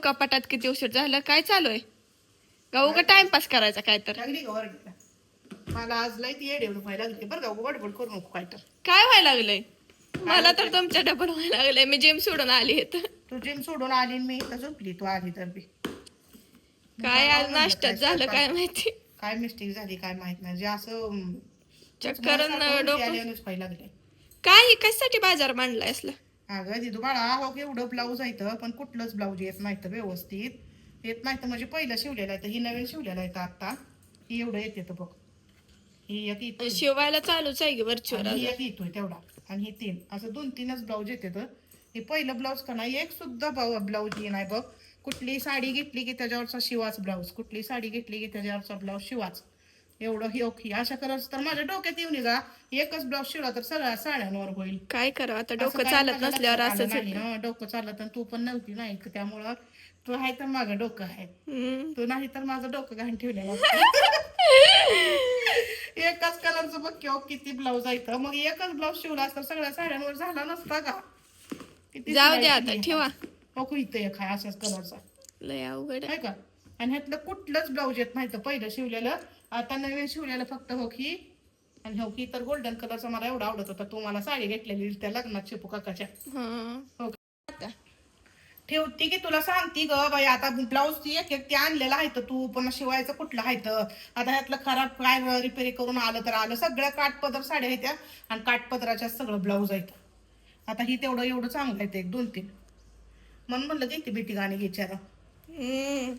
कपाटात किती उशीर झाला काय चालू आहे गाऊ का टाइमपास करायचा काय तर लागली का वरडीला? मला आज लई ती येडे व्हायला लागली बरं का गडबड करू नको काय तर. काय व्हायला लागलंय मला तर तुमच्या डबल व्हायला लागलंय मी जिम सोडून आली इथं तू जिम सोडून आली आणि मी इथं झोपली तू आली तर बी. काय बघावं आज म्हणलं नाश्त्यात काय झालं स्वयंपाक. काय माहिती काय मिस्टेक झाली काय माहित नाही जे असं चक्कर डोकं व्हायला लागले. काय कशासाठी बाजार मांडलाय असला अगं दिदू बाळा हो एवढं ब्लाऊज आहे पण कुठलंच ब्लाऊज येत नाही तर व्यवस्थित येत नाही तर म्हणजे पहिलं शिवलेलं आहे तर ही नवीन शिवलेलं आहे आता ही एवढं येते तर बघ ही एक येतोय शिवायला चालूच आहे की वरचीवर आणि ही अजून. एक येतोय तेवढा आणि ही तीन असं 2-3च ब्लाऊज येते तर हे पहिलं ब्लाऊज का नाही एक सुद्धा ब्लाऊज ये नाही बघ. कुठली साडी घेतली की त्याच्यावरचा शिवाच ब्लाऊज कुठली साडी घेतली की त्याच्यावरचा ब्लाऊज शिवाच एवढं ही अशा करायचं तर माझ्या डोक्यात येऊन जा एकच ब्लाऊज शिवला तर सगळ्या साड्यांवर होईल. काय करावं आता असं डोकं काही चालत माझ्या नसल्यावर लक्षात आलं असंच नाही होतं. हं, डोकं चालत आणि तू पण नव्हती नाही त्यामुळं तू आहे तर माझं डोकं आहे तू नाही तर माझं डोकं घाण ठेवलेलं एकाच कलरचं बघ किंवा किती ब्लाऊज आहे मग एकच ब्लाऊज शिवला असता सगळ्या साड्यांवर झाला नसता का किती जाऊ शिलाई दे केली आता आहे. ठेवा बघू इथं एक आहे अशाच कलरचा लय अवघड आहे. आहे का आणि ह्यातलं कुठलंच ब्लाऊज येत नाही तर पहिलं शिवलेलं आता नवीन शिवलेलं फक्त हो की आणि हो की तर गोल्डन कलरचा मला एवढा आवडत होता तू मला साडी घेतलेली त्या लग्नात शिपू काकाच्या हं. हो आता ठेवती की तुला सांगती ग बाई आता ब्लाऊज एक एक ते आणलेलं आहे तर तू पण शिवायचं कुठलं आहे तर आता ह्यातलं खराब काय रिपेअरी करून आलं तर आलं सगळ्या काठपदर साड्या आहेत त्या आणि काठपदराच्या सगळं ब्लाऊज आहेत आता ही तेवढं एवढं चांगलं आहे ते 1-2-3 म्हणून म्हणलं घेते बेटी गाणी घ्यायची आता हम्म